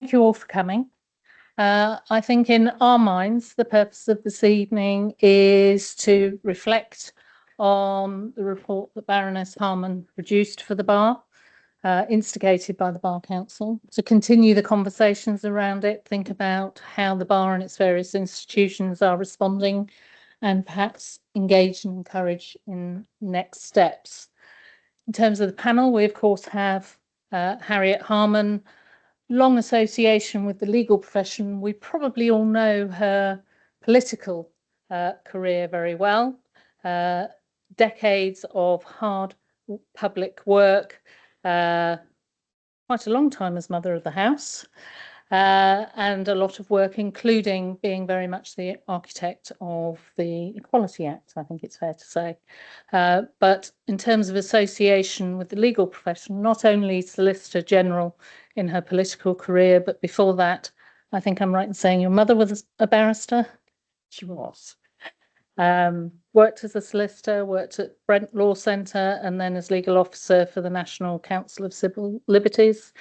Thank you all for coming. I think in our minds, the purpose of this evening is to reflect on the report that Baroness Harman produced for the Bar, instigated by the Bar Council, to continue the conversations around it, think about how the Bar and its various institutions are responding, and perhaps engage and encourage in next steps. In terms of the panel, we of course have Harriet Harman, long association with the legal profession. We probably all know her political career very well. Decades of hard public work, quite a long time as Mother of the House, and a lot of work, including being very much the architect of the Equality Act, I think it's fair to say. But in terms of association with the legal profession, not only Solicitor General in her political career, but before that, I think I'm right in saying your mother was a barrister? She was. Worked as a solicitor, worked at Brent Law Centre, and then as legal officer for the National Council of Civil Liberties,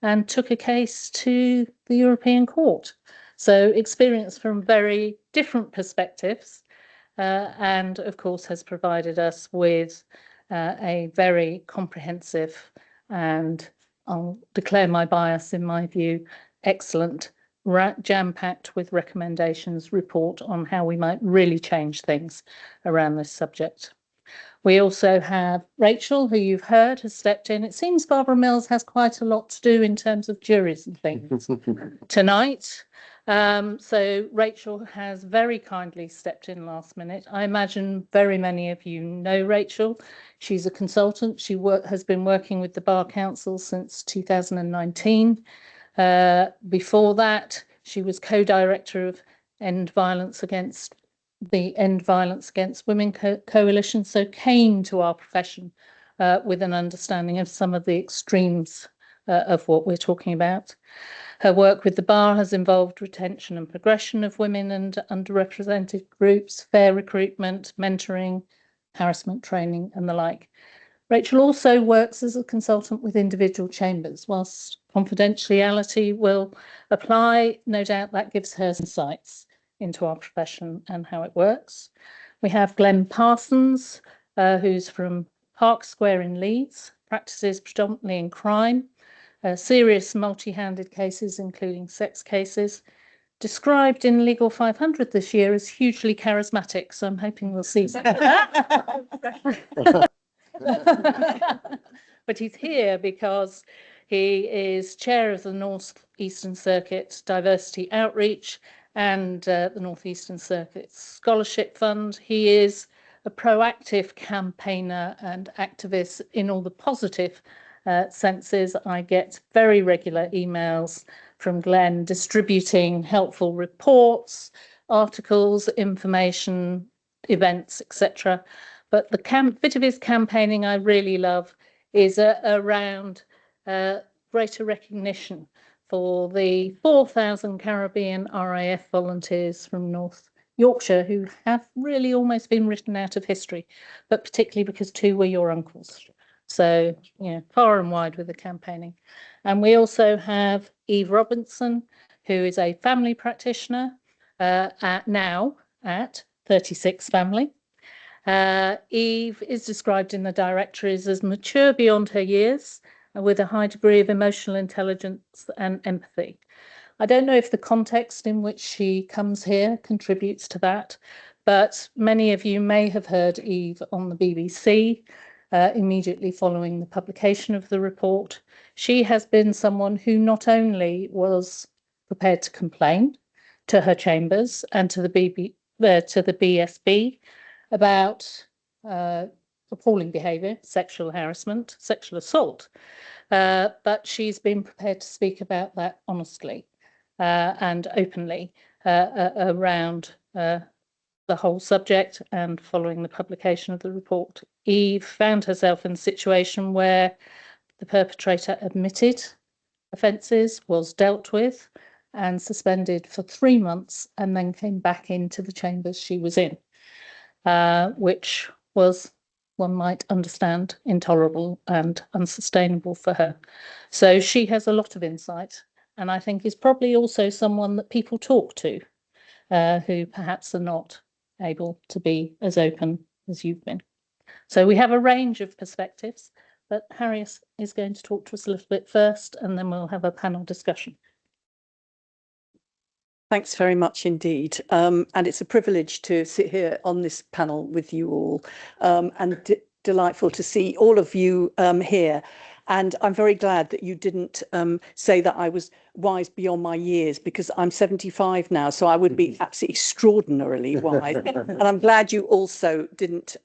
and took a case to the European Court. So experience from very different perspectives, and of course has provided us with a very comprehensive and, I'll declare my bias, in my view, excellent, jam-packed with recommendations report on how we might really change things around this subject. We also have Rachel, who you've heard has stepped in. It seems Barbara Mills has quite a lot to do in terms of juries and things tonight. So Rachel has very kindly stepped in last minute. I imagine very many of you know Rachel. She's a consultant. She has been working with the Bar Council since 2019. Before that, she was co-director of the End Violence Against Women Coalition, so came to our profession with an understanding of some of the extremes of what we're talking about. Her work with the Bar has involved retention and progression of women and underrepresented groups, fair recruitment, mentoring, harassment training, and the like. Rachel also works as a consultant with individual chambers. Whilst confidentiality will apply, no doubt that gives her insights into our profession and how it works. We have Glenn Parsons, who's from Park Square in Leeds, practices predominantly in crime, serious multi-handed cases, including sex cases, described in Legal 500 this year as hugely charismatic, so I'm hoping we'll see but he's here because he is chair of the North Eastern Circuit Diversity Outreach and the North Eastern Circuit Scholarship Fund. He is a proactive campaigner and activist in all the positive senses. I get very regular emails from Glenn distributing helpful reports, articles, information, events, etc. But the bit of his campaigning I really love is around greater recognition for the 4,000 Caribbean RAF volunteers from North Yorkshire who have really almost been written out of history, but particularly because 2 were your uncles. So, far and wide with the campaigning. And we also have Eve Robinson, who is a family practitioner now at 36 Family. Eve is described in the directories as mature beyond her years, with a high degree of emotional intelligence and empathy. I don't know if the context in which she comes here contributes to that, but many of you may have heard Eve on the BBC immediately following the publication of the report. She has been someone who not only was prepared to complain to her chambers and to the BSB about appalling behaviour, sexual harassment, sexual assault, but she's been prepared to speak about that honestly and openly around the whole subject. And following the publication of the report, Eve found herself in a situation where the perpetrator admitted offences, was dealt with and suspended for 3 months, and then came back into the chambers she was in, which was, one might understand, intolerable and unsustainable for her. So she has a lot of insight and I think is probably also someone that people talk to who perhaps are not able to be as open as you've been. So we have a range of perspectives, but Harriet is going to talk to us a little bit first, and then we'll have a panel discussion. Thanks very much indeed. And it's a privilege to sit here on this panel with you all, and delightful to see all of you here. And I'm very glad that you didn't say that I was wise beyond my years, because I'm 75 now, so I would be absolutely extraordinarily wise. And I'm glad you also didn't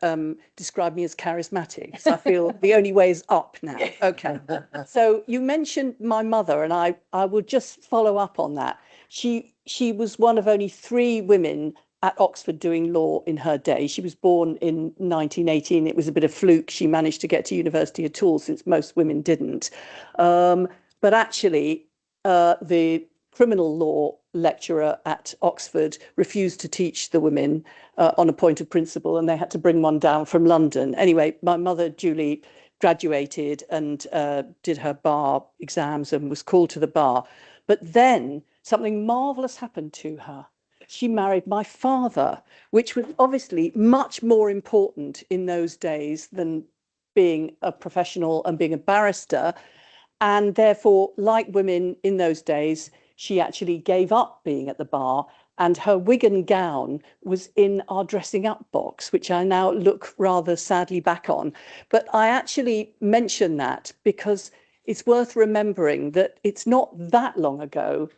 describe me as charismatic, because I feel the only way is up now. Okay. So you mentioned my mother, and I will just follow up on that. She was one of only 3 women at Oxford doing law in her day. She was born in 1918. It was a bit of fluke. She managed to get to university at all, since most women didn't. But actually, the criminal law lecturer at Oxford refused to teach the women on a point of principle, and they had to bring one down from London. Anyway, my mother, Julie, graduated and did her bar exams and was called to the bar. But then something marvellous happened to her. She married my father, which was obviously much more important in those days than being a professional and being a barrister. And therefore, like women in those days, she actually gave up being at the bar, and her wig and gown was in our dressing up box, which I now look rather sadly back on. But I actually mention that because it's worth remembering that it's not that long ago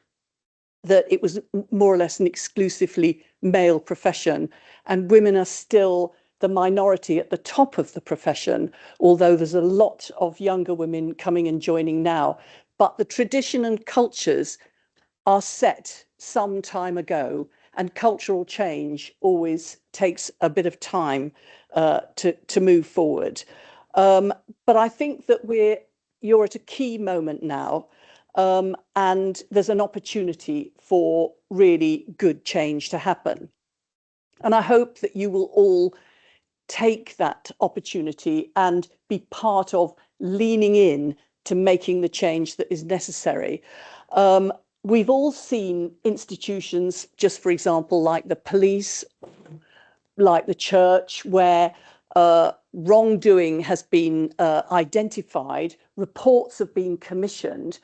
that it was more or less an exclusively male profession, and women are still the minority at the top of the profession, although there's a lot of younger women coming and joining now. But the tradition and cultures are set some time ago, and cultural change always takes a bit of time to move forward. But I think that you're at a key moment now. And there's an opportunity for really good change to happen. And I hope that you will all take that opportunity and be part of leaning in to making the change that is necessary. We've all seen institutions, just for example, like the police, like the church, where wrongdoing has been identified, reports have been commissioned,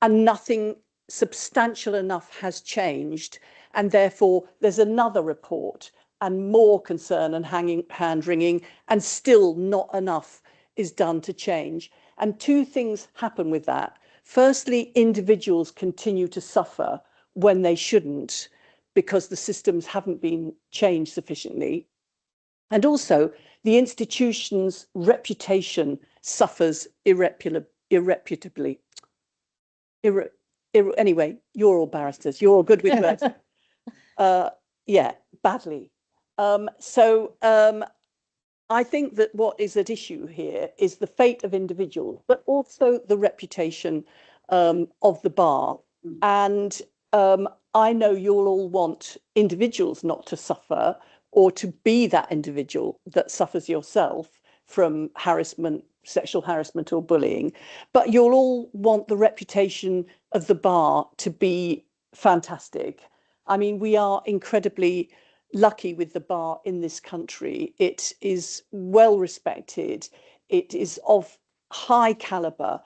and nothing substantial enough has changed. And therefore, there's another report and more concern and hand-wringing, and still not enough is done to change. And 2 things happen with that. Firstly, individuals continue to suffer when they shouldn't, because the systems haven't been changed sufficiently. And also, the institution's reputation suffers irreputably. Anyway, you're all barristers, you're all good with words. Yeah, badly. I think that what is at issue here is the fate of individuals, but also the reputation of the bar. And I know you'll all want individuals not to suffer, or to be that individual that suffers yourself from harassment, sexual harassment or bullying, but you'll all want the reputation of the bar to be fantastic. I mean, we are incredibly lucky with the bar in this country. It is well respected. It is of high caliber.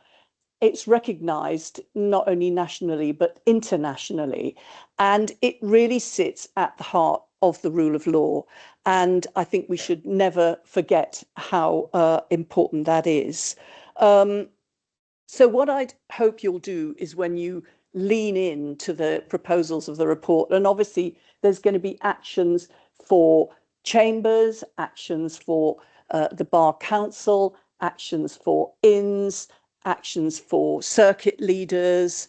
It's recognised not only nationally, but internationally. And it really sits at the heart of the rule of law. And I think we should never forget how important that is. So what I hope you'll do is, when you lean in to the proposals of the report, and obviously there's going to be actions for chambers, actions for the Bar Council, actions for inns, actions for circuit leaders,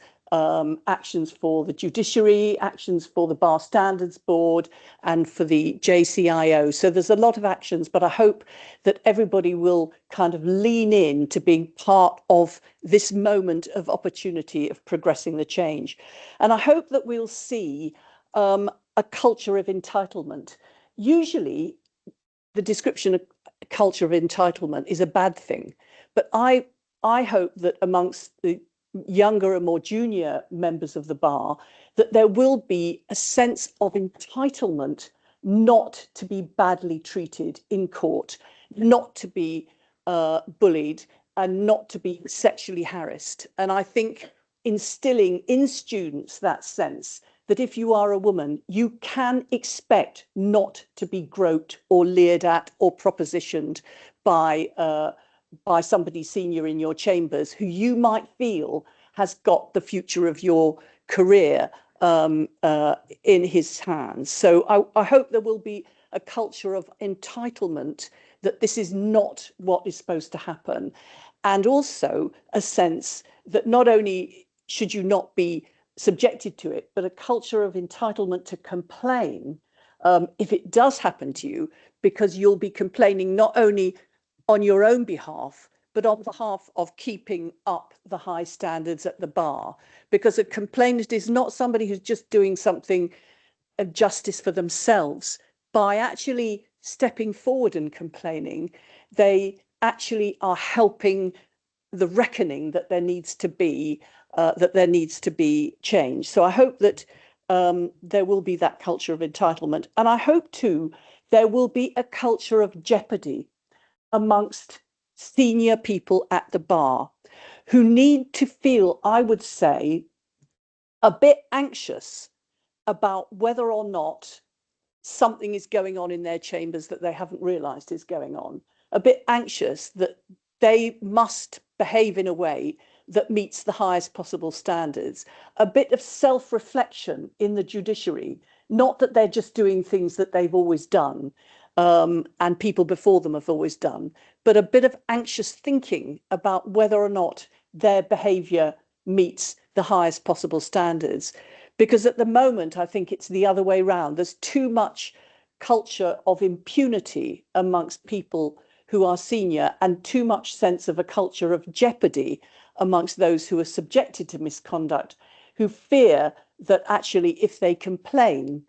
actions for the judiciary, actions for the Bar Standards Board, and for the JCIO. So there's a lot of actions, but I hope that everybody will kind of lean in to being part of this moment of opportunity of progressing the change. And I hope that we'll see a culture of entitlement. Usually, the description of culture of entitlement is a bad thing, but I hope that amongst the younger and more junior members of the bar, that there will be a sense of entitlement not to be badly treated in court, not to be bullied, and not to be sexually harassed. And I think instilling in students that sense that if you are a woman, you can expect not to be groped or leered at or propositioned by somebody senior in your chambers who you might feel has got the future of your career in his hands. So I hope there will be a culture of entitlement, that this is not what is supposed to happen. And also a sense that not only should you not be subjected to it, but a culture of entitlement to complain if it does happen to you, because you'll be complaining not only on your own behalf, but on behalf of keeping up the high standards at the bar. Because a complainant is not somebody who's just doing something of justice for themselves. By actually stepping forward and complaining, they actually are helping the reckoning that there needs to be change. So I hope that there will be that culture of entitlement, and I hope too there will be a culture of jeopardy amongst senior people at the bar, who need to feel, I would say, a bit anxious about whether or not something is going on in their chambers that they haven't realized is going on, a bit anxious that they must behave in a way that meets the highest possible standards, a bit of self-reflection in the judiciary, not that they're just doing things that they've always done and people before them have always done, but a bit of anxious thinking about whether or not their behavior meets the highest possible standards. Because at the moment, I think it's the other way around. There's too much culture of impunity amongst people who are senior, and too much sense of a culture of jeopardy amongst those who are subjected to misconduct, who fear that actually if they complain,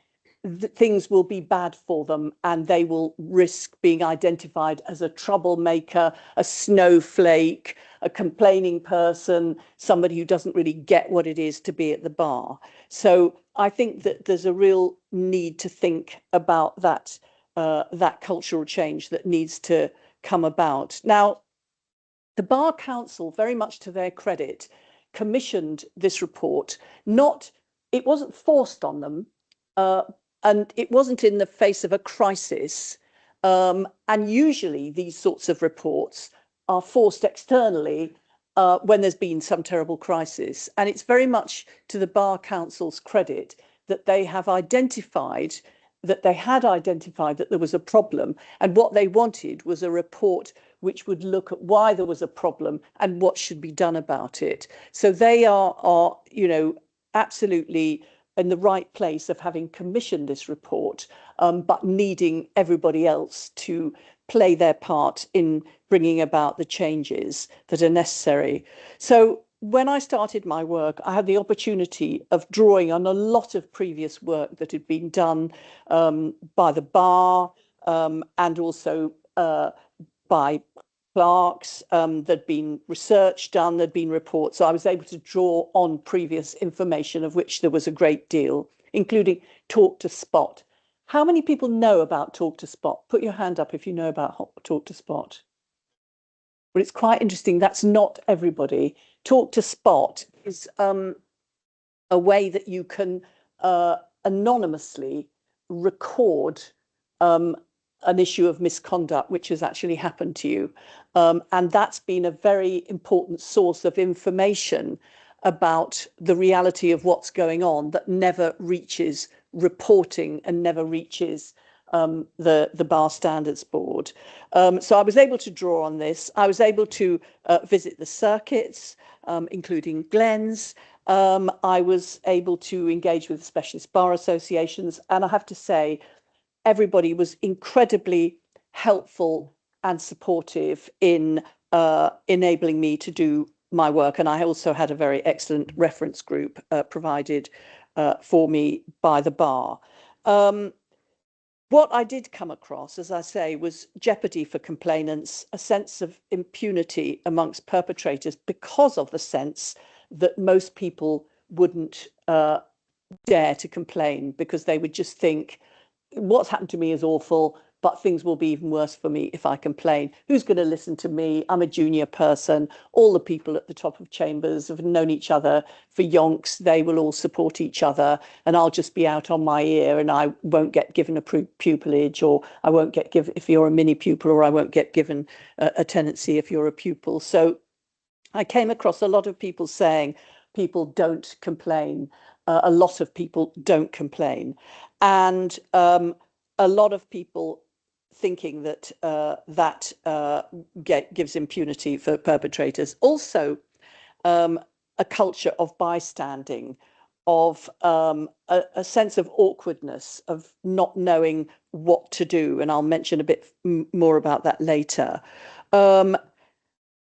things will be bad for them and they will risk being identified as a troublemaker, a snowflake, a complaining person, somebody who doesn't really get what it is to be at the bar. So I think that there's a real need to think about that cultural change that needs to come about. Now, the Bar Council, very much to their credit, commissioned this report. It wasn't forced on them, and it wasn't in the face of a crisis. And usually these sorts of reports are forced externally when there's been some terrible crisis. And it's very much to the Bar Council's credit that they have identified that there was a problem, and what they wanted was a report which would look at why there was a problem and what should be done about it. So they are absolutely in the right place of having commissioned this report, but needing everybody else to play their part in bringing about the changes that are necessary. So when I started my work, I had the opportunity of drawing on a lot of previous work that had been done by the bar and also by clerks. There'd been research done, there'd been reports. So I was able to draw on previous information, of which there was a great deal, including Talk to Spot. How many people know about Talk to Spot? Put your hand up if you know about Talk to Spot. Well, it's quite interesting. That's not everybody. Talk to Spot is a way that you can anonymously record an issue of misconduct which has actually happened to you. And that's been a very important source of information about the reality of what's going on that never reaches reporting and never reaches the Bar Standards Board. So I was able to draw on this. I was able to visit the circuits, including Glenn's. I was able to engage with specialist bar associations, and I have to say, everybody was incredibly helpful and supportive in enabling me to do my work. And I also had a very excellent reference group provided for me by the bar. What I did come across, as I say, was jeopardy for complainants, a sense of impunity amongst perpetrators because of the sense that most people wouldn't dare to complain, because they would just think, what's happened to me is awful, but things will be even worse for me if I complain. Who's going to listen to me? I'm a junior person. All the people at the top of chambers have known each other for yonks. They will all support each other, and I'll just be out on my ear, and I won't get given a pupillage, or I won't get given if you're a mini pupil, or I won't get given a tenancy if you're a pupil. So I came across a lot of people saying people don't complain. A lot of people don't complain, and a lot of people thinking that gives impunity for perpetrators. Also, a culture of bystanding, of a sense of awkwardness, of not knowing what to do. And I'll mention a bit more about that later. And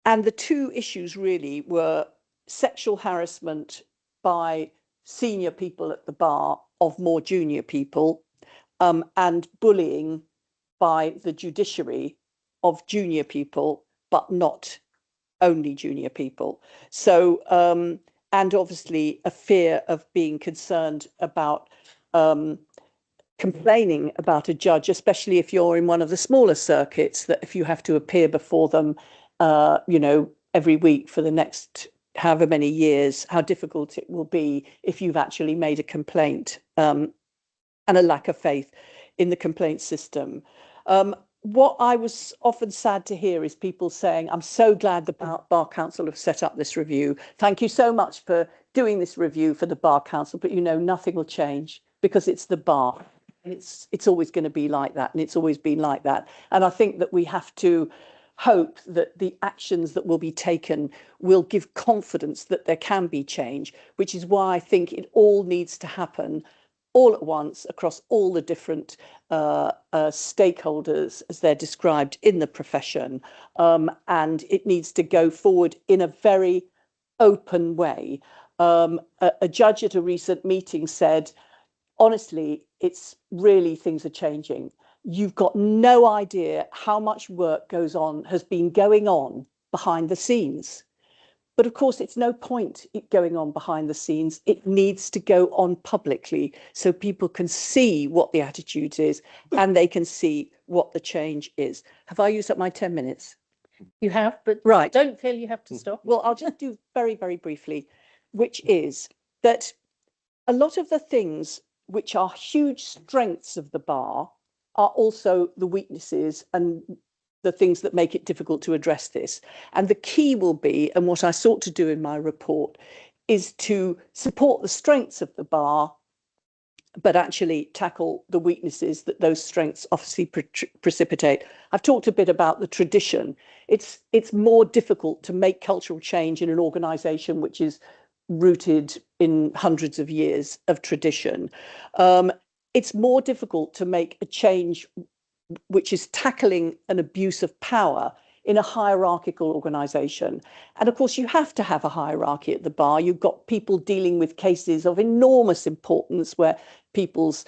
the two issues really were sexual harassment by senior people at the bar of more junior people, and bullying by the judiciary of junior people, but not only junior people. So, and obviously a fear of being concerned about complaining about a judge, especially if you're in one of the smaller circuits, that if you have to appear before them, every week for the next however many years, how difficult it will be if you've actually made a complaint, and a lack of faith in the complaint system. What I was often sad to hear is people saying, I'm so glad the Bar Council have set up this review. Thank you so much for doing this review for the Bar Council, but nothing will change because it's the bar. It's always going to be like that, and it's always been like that. And I think that we have to hope that the actions that will be taken will give confidence that there can be change, which is why I think it all needs to happen all at once across all the different stakeholders as they're described in the profession. And it needs to go forward in a very open way. A judge at a recent meeting said, honestly, it's really, things are changing. You've got no idea how much work has been going on behind the scenes. But of course, it's no point it going on behind the scenes. It needs to go on publicly so people can see what the attitude is and they can see what the change is. Have I used up my 10 minutes? You have, but right. Don't feel you have to stop. Well, I'll just do very, very briefly, which is that a lot of the things which are huge strengths of the bar are also the weaknesses and the things that make it difficult to address this. And the key will be, and what I sought to do in my report, is to support the strengths of the bar, but actually tackle the weaknesses that those strengths obviously precipitate. I've talked a bit about the tradition. It's more difficult to make cultural change in an organisation which is rooted in hundreds of years of tradition. It's more difficult to make a change which is tackling an abuse of power in a hierarchical organisation. And of course, you have to have a hierarchy at the bar. You've got people dealing with cases of enormous importance where people's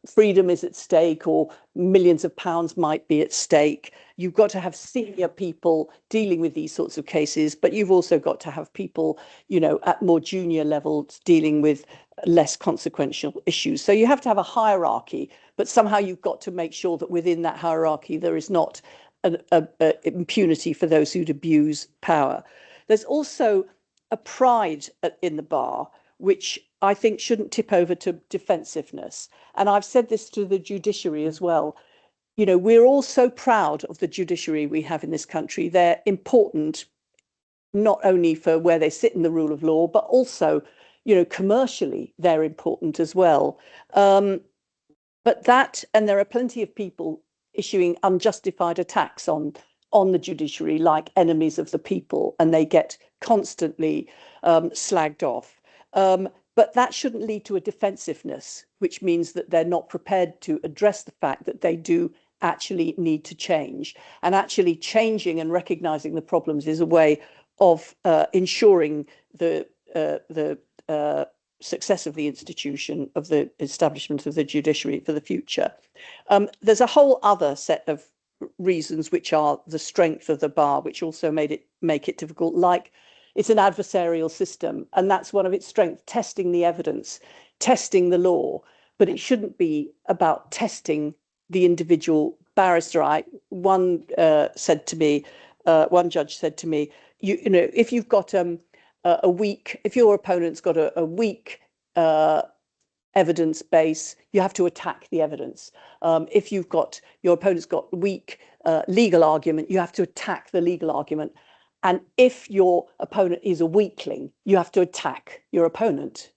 freedom is at stake, or millions of pounds might be at stake. You've got to have senior people dealing with these sorts of cases, but you've also got to have people, at more junior levels dealing with less consequential issues. So you have to have a hierarchy, but somehow you've got to make sure that within that hierarchy there is not an impunity for those who'd abuse power. There's also a pride in the bar, which I think shouldn't tip over to defensiveness. And I've said this to the judiciary as well. We're all so proud of the judiciary we have in this country. They're important, not only for where they sit in the rule of law, but also, commercially, they're important as well. But and there are plenty of people issuing unjustified attacks on the judiciary like enemies of the people, and they get constantly slagged off. But that shouldn't lead to a defensiveness, which means that they're not prepared to address the fact that they do actually need to change. And actually changing and recognising the problems is a way of ensuring the success of the institution, of the establishment of the judiciary for the future. There's a whole other set of reasons which are the strength of the bar, which also make it difficult, like It's an adversarial system, and that's one of its strengths, testing the evidence, testing the law. But it shouldn't be about testing the individual barrister. One judge said to me, you know, if you've got if your opponent's got a weak evidence base, you have to attack the evidence. If your opponent's got weak legal argument, you have to attack the legal argument. And if your opponent is a weakling, you have to attack your opponent.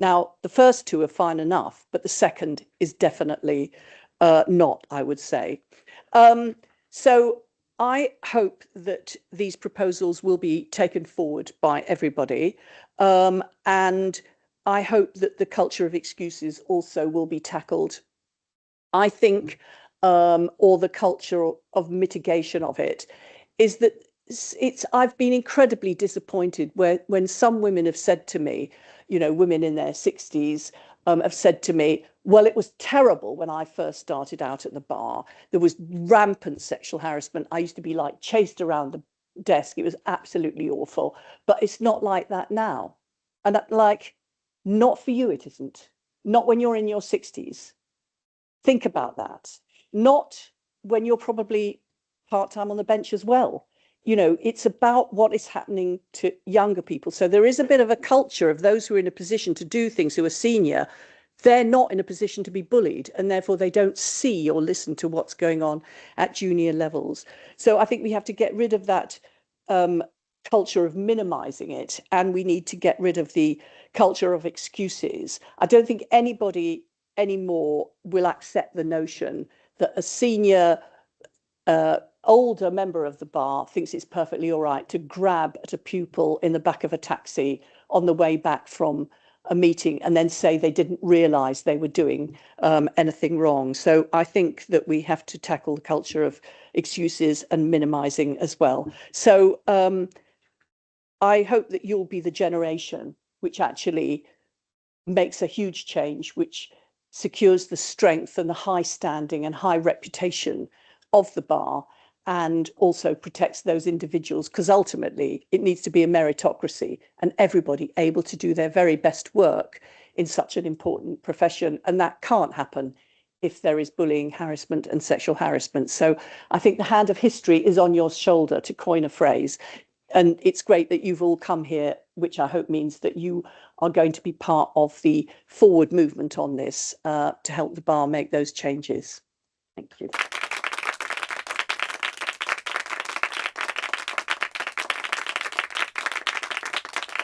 Now, the first two are fine enough, but the second is definitely not, I would say. So I hope that these proposals will be taken forward by everybody. And I hope that the culture of excuses also will be tackled. I think, or the culture of mitigation of it, is that I've been incredibly disappointed when some women have said to me, you know, women in their 60s have said to me, well, it was terrible when I first started out at the bar. There was rampant sexual harassment. I used to be like chased around the desk. It was absolutely awful. But it's not like that now. And like, not for you, it isn't. Not when you're in your 60s. Think about that. Not when you're probably part-time on the bench as well. You know, it's about what is happening to younger people. So there is a bit of a culture of those who are in a position to do things, who are senior. They're not in a position to be bullied, and therefore they don't see or listen to what's going on at junior levels. So I think we have to get rid of that culture of minimizing it, and we need to get rid of the culture of excuses. I don't think anybody anymore will accept the notion that a senior older member of the bar thinks it's perfectly all right to grab at a pupil in the back of a taxi on the way back from a meeting and then say they didn't realize they were doing anything wrong. So I think that we have to tackle the culture of excuses and minimizing as well. So I hope that you'll be the generation which actually makes a huge change, which secures the strength and the high standing and high reputation of the bar, and also protects those individuals, because ultimately it needs to be a meritocracy and everybody able to do their very best work in such an important profession. And that can't happen if there is bullying, harassment and sexual harassment. So I think the hand of history is on your shoulder, to coin a phrase. And it's great that you've all come here, which I hope means that you are going to be part of the forward movement on this to help the bar make those changes. Thank you.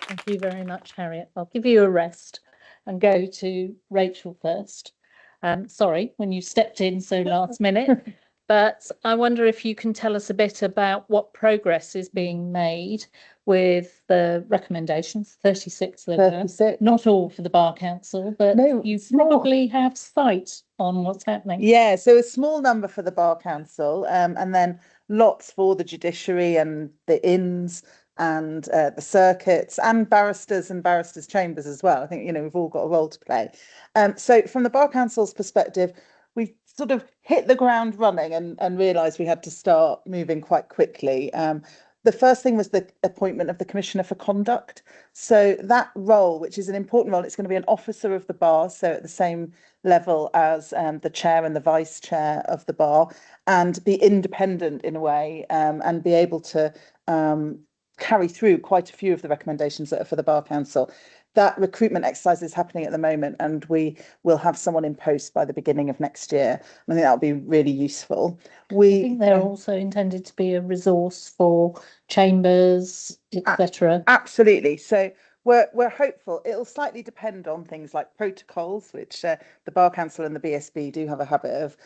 Thank you very much, Harriet. I'll give you a rest and go to Rachel first. Sorry, when you stepped in so last minute, but I wonder if you can tell us a bit about what progress is being made with the recommendations, 36 there were. 36. Not all for the Bar Council, but No, you small. probably have sight on what's happening. Yeah, so a small number for the Bar Council, and then lots for the judiciary and the inns and the circuits and barristers chambers as well. I think, you know, we've all got a role to play. So from the Bar Council's perspective, we sort of hit the ground running and realised we had to start moving quite quickly. The first thing was the appointment of the Commissioner for Conduct. So that role, which is an important role, it's going to be an officer of the bar, so at the same level as the chair and the vice chair of the bar, and be independent in a way, and be able to carry through quite a few of the recommendations that are for the Bar Council. That recruitment exercise is happening at the moment, and we will have someone in post by the beginning of next year. I think that'll be really useful. I think they're also intended to be a resource for chambers, etc. Absolutely. So we're hopeful. It'll slightly depend on things like protocols, which the Bar Council and the BSB do have a habit of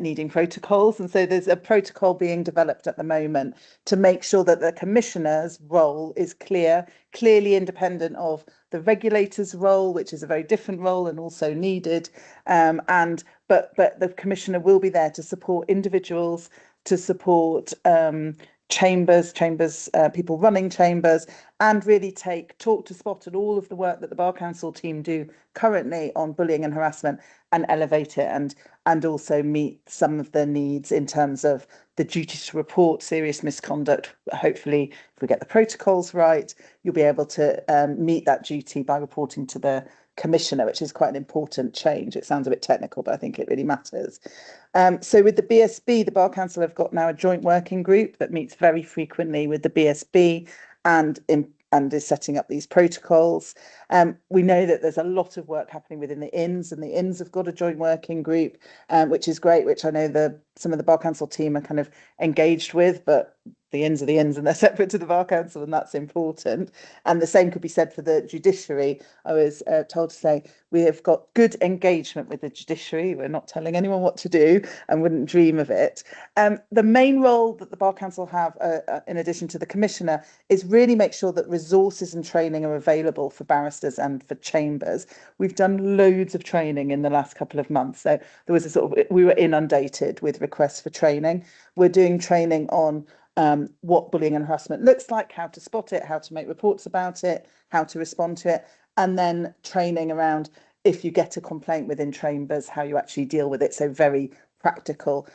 needing protocols. And so there's a protocol being developed at the moment to make sure that the Commissioner's role is clearly independent of the regulator's role, which is a very different role and also needed. But the Commissioner will be there to support individuals, to support chambers, people running chambers, and really talk to spot and all of the work that the Bar Council team do currently on bullying and harassment and elevate it and also meet some of the needs in terms of the duty to report serious misconduct. Hopefully, if we get the protocols right, you'll be able to meet that duty by reporting to the Commissioner, which is quite an important change. It sounds a bit technical, but I think it really matters. So with the BSB, the Bar Council have got now a joint working group that meets very frequently with the BSB and is setting up these protocols. We know that there's a lot of work happening within the Inns, and the Inns have got a joint working group, which is great, which I know some of the Bar Council team are kind of engaged with, but the Inns are the Inns and they're separate to the Bar Council, and that's important. And the same could be said for the judiciary. I was told to say we have got good engagement with the judiciary. We're not telling anyone what to do and wouldn't dream of it. The main role that the Bar Council have, in addition to the Commissioner, is really make sure that resources and training are available for barristers and for chambers. We've done loads of training in the last couple of months. So there was we were inundated with requests for training. We're doing training on what bullying and harassment looks like, how to spot it, how to make reports about it, how to respond to it, and then training around if you get a complaint within chambers, how you actually deal with it. So very practical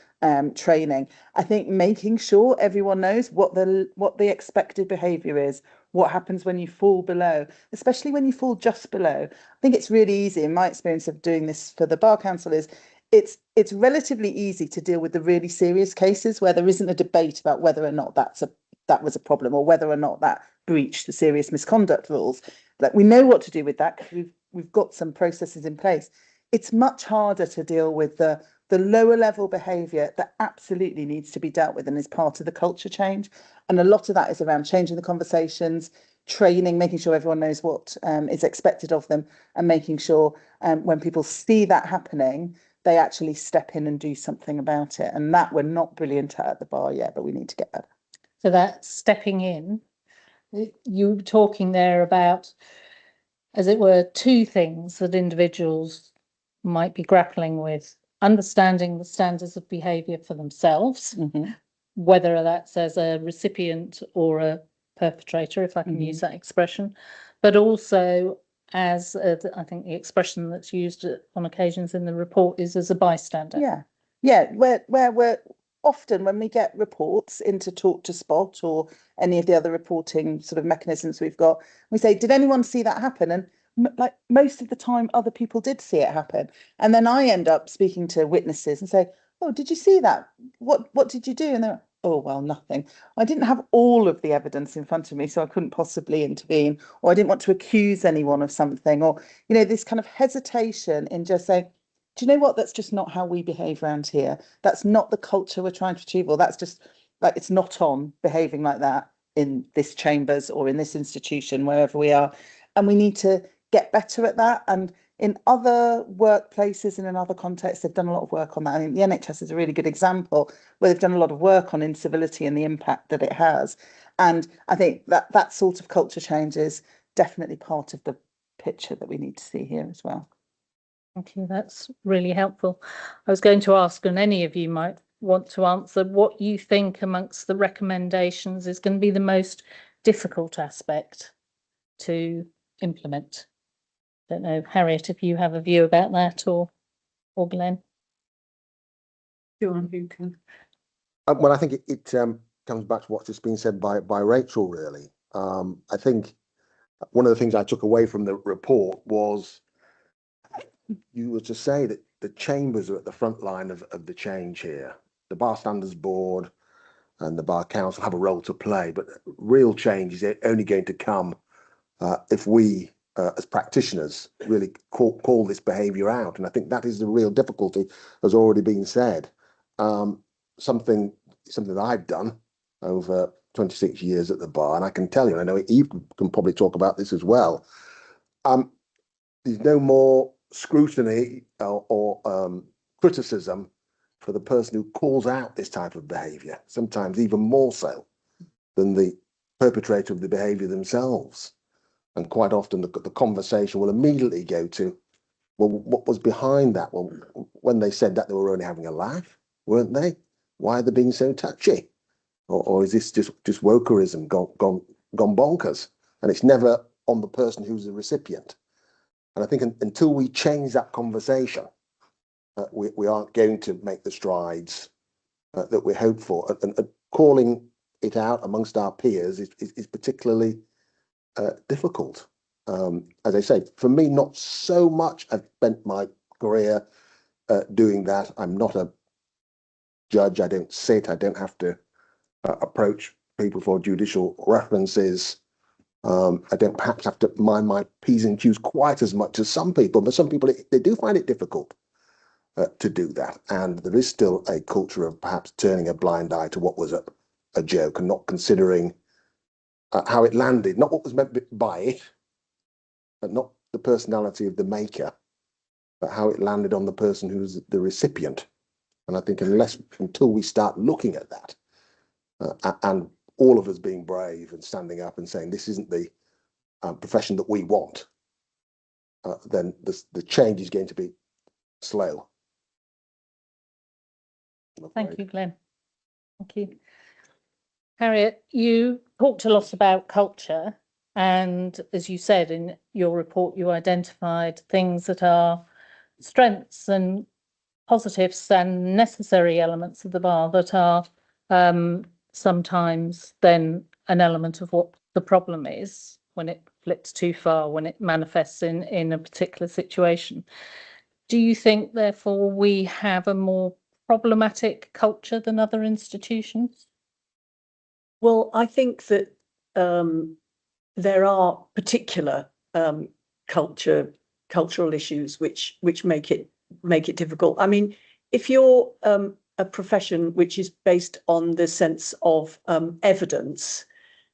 training. I think making sure everyone knows what the expected behaviour is, what happens when you fall below, especially when you fall just below. I think it's really easy, in my experience of doing this for the Bar Council, is it's relatively easy to deal with the really serious cases where there isn't a debate about whether or not that was a problem or whether or not that breached the serious misconduct rules. Like, we know what to do with that because we've got some processes in place. It's much harder to deal with the lower level behaviour that absolutely needs to be dealt with and is part of the culture change. And a lot of that is around changing the conversations, training, making sure everyone knows what is expected of them, and making sure when people see that happening, they actually step in and do something about it. And that we're not brilliant at the bar yet, but we need to get better. So that stepping in, you were talking there about, as it were, two things that individuals might be grappling with: understanding the standards of behaviour for themselves, whether that's as a recipient or a perpetrator, if I can use that expression, but also as I think the expression that's used on occasions in the report is as a bystander. Yeah. Where we're often, when we get reports into Talk to Spot or any of the other reporting sort of mechanisms we've got, we say, did anyone see that happen? And like most of the time, other people did see it happen. And then I end up speaking to witnesses and say, oh, did you see that? What did you do? And they're, oh, well, nothing. I didn't have all of the evidence in front of me, so I couldn't possibly intervene, or I didn't want to accuse anyone of something, or, this kind of hesitation in just saying, do you know what? That's just not how we behave around here. That's not the culture we're trying to achieve, or that's just like, it's not on behaving like that in this chambers or in this institution, wherever we are. And we need to get better at that. And in other workplaces and in other contexts, they've done a lot of work on that. I mean, the NHS is a really good example where they've done a lot of work on incivility and the impact that it has. And I think that sort of culture change is definitely part of the picture that we need to see here as well. Thank you. That's really helpful. I was going to ask, and any of you might want to answer, what you think amongst the recommendations is going to be the most difficult aspect to implement. Don't know, Harriet, if you have a view about that, or Glenn. Who can? Well, I think it comes back to what's just been said by Rachel, really. I think one of the things I took away from the report was you were to say that the chambers are at the front line of the change here. The Bar Standards Board and the Bar Council have a role to play, but real change is only going to come if we, as practitioners, really call this behaviour out. And I think that is the real difficulty, has already been said. Something that I've done over 26 years at the bar, and I can tell you, I know Eve can probably talk about this as well. There's no more scrutiny or criticism for the person who calls out this type of behaviour, sometimes even more so than the perpetrator of the behaviour themselves. And quite often the conversation will immediately go to, well, what was behind that? Well, when they said that, they were only having a laugh, weren't they? Why are they being so touchy? or is this just wokerism gone bonkers? And it's never on the person who's the recipient. And I think until we change that conversation, we aren't going to make the strides that we hope for. And calling it out amongst our peers is particularly difficult. As I say, for me, not so much. I've spent my career doing that. I'm not a judge. I don't sit. I don't have to approach people for judicial references. I don't perhaps have to mind my P's and Q's quite as much as some people, but some people, they do find it difficult to do that. And there is still a culture of perhaps turning a blind eye to what was a joke and not considering how it landed, not what was meant by it, but not the personality of the maker, but how it landed on the person who's the recipient. And I think until we start looking at that, and all of us being brave and standing up and saying this isn't the profession that we want, then the change is going to be slow. Thank you, Glenn. Thank you. Harriet, you talked a lot about culture, and as you said in your report, you identified things that are strengths and positives and necessary elements of the bar that are sometimes then an element of what the problem is when it flips too far, when it manifests in a particular situation. Do you think, therefore, we have a more problematic culture than other institutions? Well, I think that there are particular cultural issues which make it difficult. I mean, if you're a profession which is based on the sense of evidence,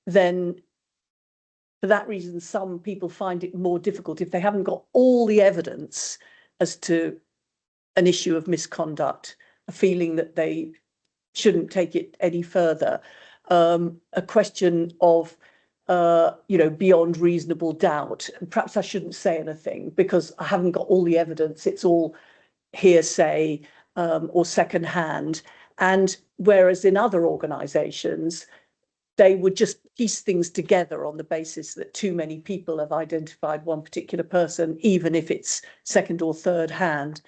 then for that reason, some people find it more difficult if they haven't got all the evidence as to an issue of misconduct, a feeling that they shouldn't take it any further, a question of beyond reasonable doubt. And perhaps I shouldn't say anything because I haven't got all the evidence. It's all hearsay or secondhand. And whereas in other organisations, they would just piece things together on the basis that too many people have identified one particular person, even if it's second or third hand.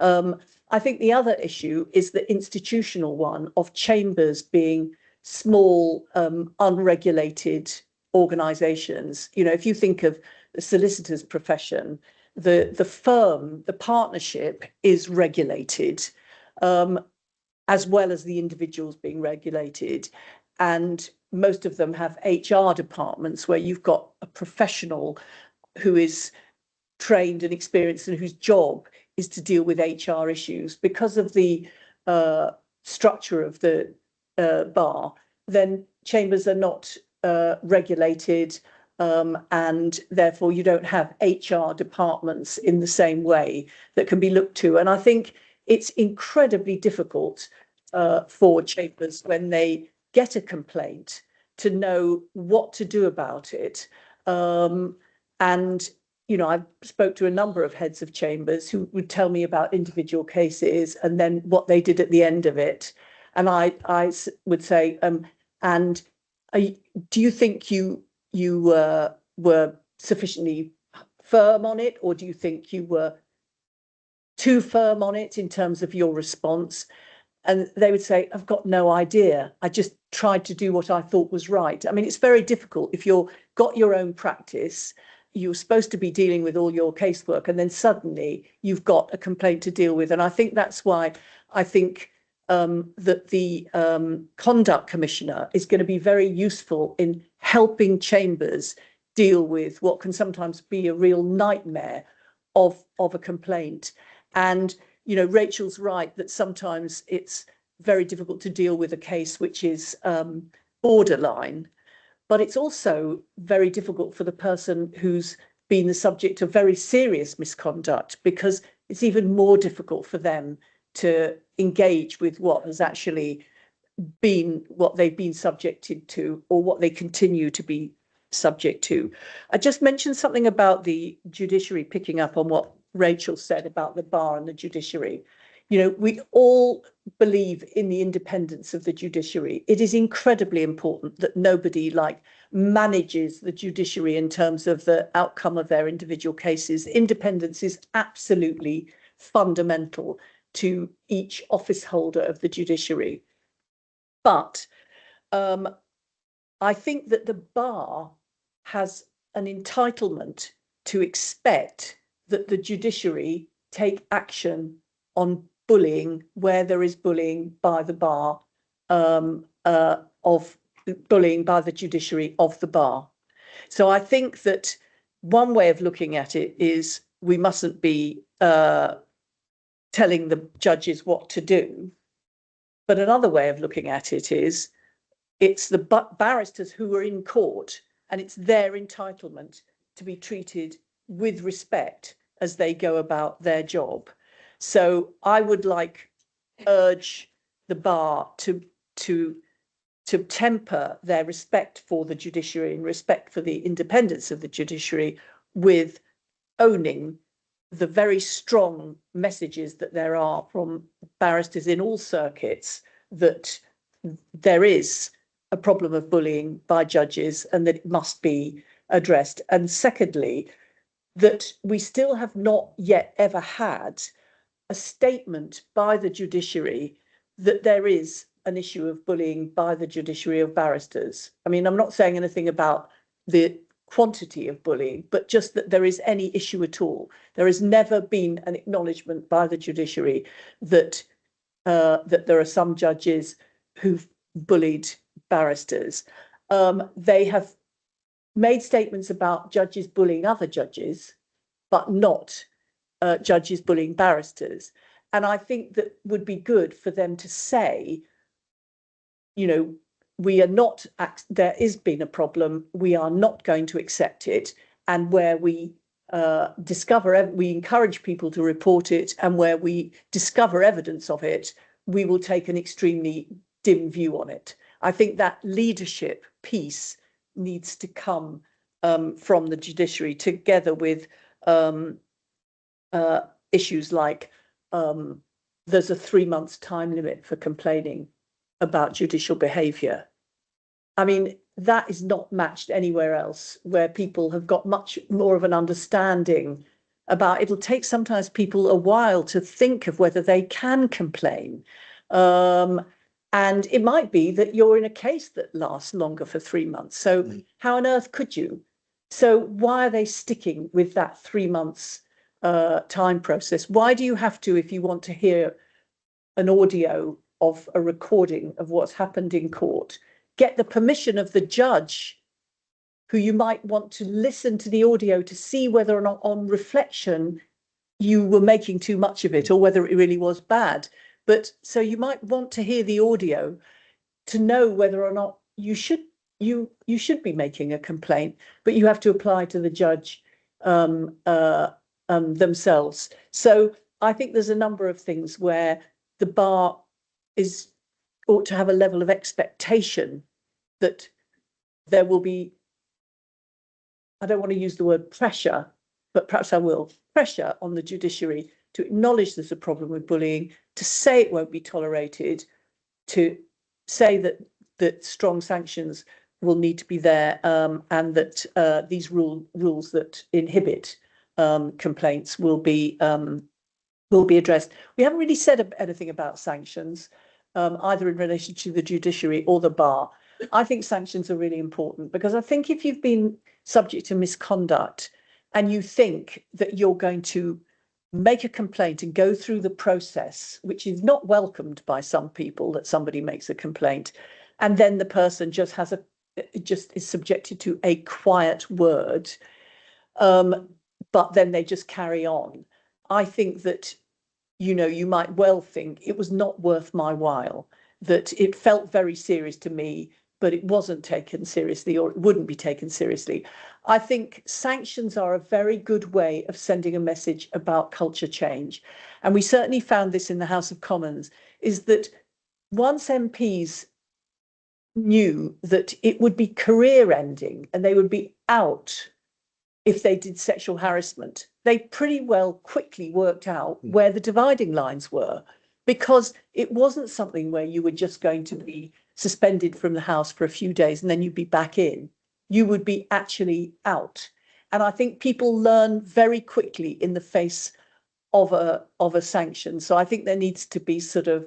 I think the other issue is the institutional one of chambers being small, unregulated organisations. You know, if you think of the solicitor's profession, the firm, the partnership is regulated, as well as the individuals being regulated. And most of them have HR departments where you've got a professional who is trained and experienced and whose job is to deal with HR issues. Because of the structure of the bar, then chambers are not regulated, and therefore you don't have HR departments in the same way that can be looked to. And I think it's incredibly difficult for chambers when they get a complaint to know what to do about it. And, you know, I spoke to a number of heads of chambers who would tell me about individual cases and then what they did at the end of it. And I would say, do you think you were sufficiently firm on it, or do you think you were too firm on it in terms of your response? And they would say, I've got no idea. I just tried to do what I thought was right. I mean, it's very difficult if you've got your own practice, you're supposed to be dealing with all your casework, and then suddenly you've got a complaint to deal with. And I think that's why I think that the Conduct Commissioner is going to be very useful in helping chambers deal with what can sometimes be a real nightmare of a complaint. And you know, Rachel's right that sometimes it's very difficult to deal with a case which is borderline, but it's also very difficult for the person who's been the subject of very serious misconduct, because it's even more difficult for them to engage with what has actually been what they've been subjected to, or what they continue to be subject to. I just mentioned something about the judiciary, picking up on what Rachel said about the bar and the judiciary. You know, we all believe in the independence of the judiciary. It is incredibly important that nobody manages the judiciary in terms of the outcome of their individual cases. Independence is absolutely fundamental to each office holder of the judiciary. But I think that the bar has an entitlement to expect that the judiciary take action on bullying where there is bullying by the bar, of bullying by the judiciary of the bar. So I think that one way of looking at it is we mustn't be telling the judges what to do. But another way of looking at it is it's the barristers who are in court, and it's their entitlement to be treated with respect as they go about their job. So I would urge the bar to temper their respect for the judiciary and respect for the independence of the judiciary with owning the very strong messages that there are from barristers in all circuits that there is a problem of bullying by judges and that it must be addressed. And secondly, that we still have not yet ever had a statement by the judiciary that there is an issue of bullying by the judiciary of barristers. I mean, I'm not saying anything about the quantity of bullying, but just that there is any issue at all. There has never been an acknowledgement by the judiciary that that there are some judges who've bullied barristers. They have made statements about judges bullying other judges, but not judges bullying barristers. And I think that would be good for them to say, you know, we are not, there has been a problem, we are not going to accept it. And where we discover, we encourage people to report it, and where we discover evidence of it, we will take an extremely dim view on it. I think that leadership piece needs to come from the judiciary, together with issues like there's a 3 months time limit for complaining about judicial behaviour. I mean, that is not matched anywhere else, where people have got much more of an understanding about, it'll take sometimes people a while to think of whether they can complain. And it might be that you're in a case that lasts longer for 3 months. So how on earth could you? So why are they sticking with that 3 months time process? Why do you have to, if you want to hear an audio of a recording of what's happened in court, get the permission of the judge, who you might want to listen to the audio to see whether or not on reflection you were making too much of it, or whether it really was bad. But so you might want to hear the audio to know whether or not you should be making a complaint, but you have to apply to the judge themselves. So I think there's a number of things where the bar ought to have a level of expectation that there will be, I don't want to use the word pressure, but perhaps I will, pressure on the judiciary to acknowledge there's a problem with bullying, to say it won't be tolerated, to say that strong sanctions will need to be there, and that these rules that inhibit complaints will be addressed. We haven't really said anything about sanctions, either in relation to the judiciary or the bar. I think sanctions are really important, because I think if you've been subject to misconduct and you think that you're going to make a complaint and go through the process, which is not welcomed by some people, that somebody makes a complaint, and then the person just is subjected to a quiet word, but then they just carry on. I think that, you know, you might well think it was not worth my while, that it felt very serious to me, but it wasn't taken seriously, or it wouldn't be taken seriously. I think sanctions are a very good way of sending a message about culture change. And we certainly found this in the House of Commons, is that once MPs knew that it would be career ending and they would be out if they did sexual harassment, they pretty well quickly worked out where the dividing lines were, because it wasn't something where you were just going to be suspended from the house for a few days and then you'd be back in. You would be actually out. And I think people learn very quickly in the face of a sanction. So I think there needs to be sort of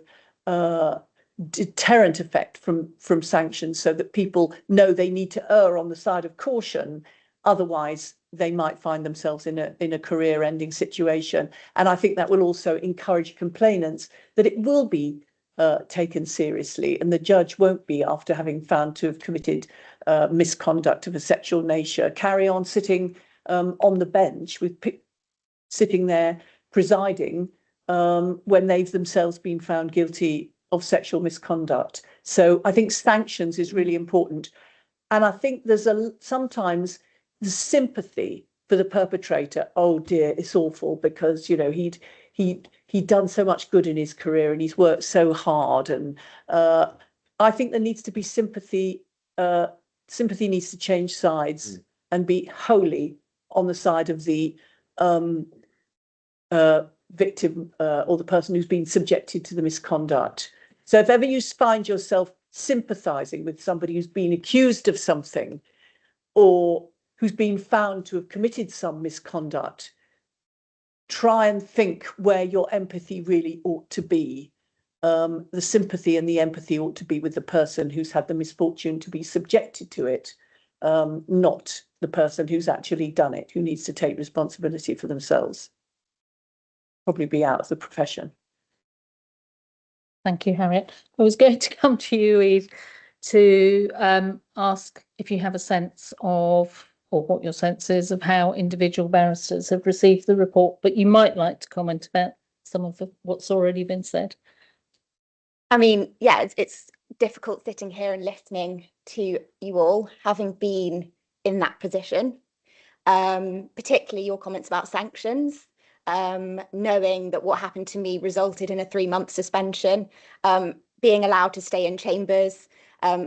deterrent effect from sanctions, so that people know they need to err on the side of caution. Otherwise, they might find themselves in a career-ending situation. And I think that will also encourage complainants that it will be taken seriously, and the judge won't be, after having found to have committed misconduct of a sexual nature, carry on sitting on the bench with sitting there presiding when they've themselves been found guilty of sexual misconduct. So I think sanctions is really important. And I think there's sometimes the sympathy for the perpetrator. Oh dear, it's awful, because, you know, he'd done so much good in his career and he's worked so hard. And I think there needs to be sympathy. Sympathy needs to change sides and be wholly on the side of the victim or the person who's been subjected to the misconduct. So if ever you find yourself sympathising with somebody who's been accused of something, or who's been found to have committed some misconduct, try and think where your empathy really ought to be. The sympathy and the empathy ought to be with the person who's had the misfortune to be subjected to it, not the person who's actually done it, who needs to take responsibility for themselves. Probably be out of the profession. Thank you, Harriet. I was going to come to you, Eve, to ask if you have a sense of, or what your sense is of, how individual barristers have received the report, but you might like to comment about some of what's already been said. I mean, yeah, it's difficult sitting here and listening to you all, having been in that position, particularly your comments about sanctions. Knowing that what happened to me resulted in a 3-month suspension, being allowed to stay in chambers,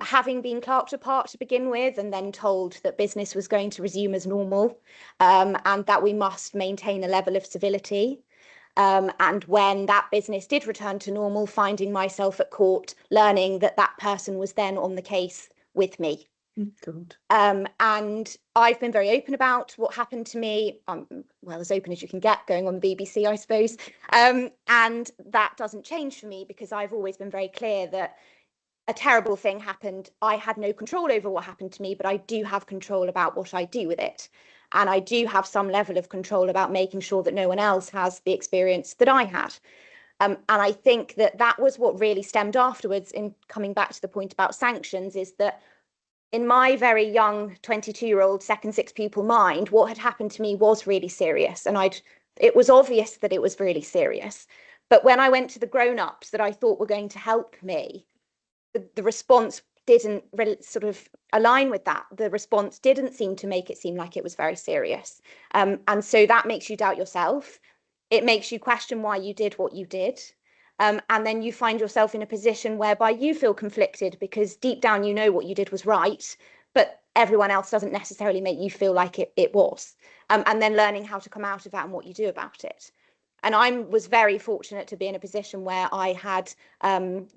having been clerked apart to begin with, and then told that business was going to resume as normal, and that we must maintain a level of civility. And when that business did return to normal, finding myself at court, learning that that person was then on the case with me. God. And I've been very open about what happened to me, well, as open as you can get, going on the BBC, I suppose. And that doesn't change for me, because I've always been very clear that a terrible thing happened. I had no control over what happened to me, but I do have control about what I do with it. And I do have some level of control about making sure that no one else has the experience that I had. And I think that that was what really stemmed afterwards, in coming back to the point about sanctions, is that in my very young 22-year-old second six pupil mind, what had happened to me was really serious. And it was obvious that it was really serious. But when I went to the grown-ups that I thought were going to help me, the response didn't really sort of align with that. The response didn't seem to make it seem like it was very serious. And so that makes you doubt yourself. It makes you question why you did what you did. And then you find yourself in a position whereby you feel conflicted, because deep down you know what you did was right, but everyone else doesn't necessarily make you feel like it was. And then learning how to come out of that and what you do about it. And I was very fortunate to be in a position where I had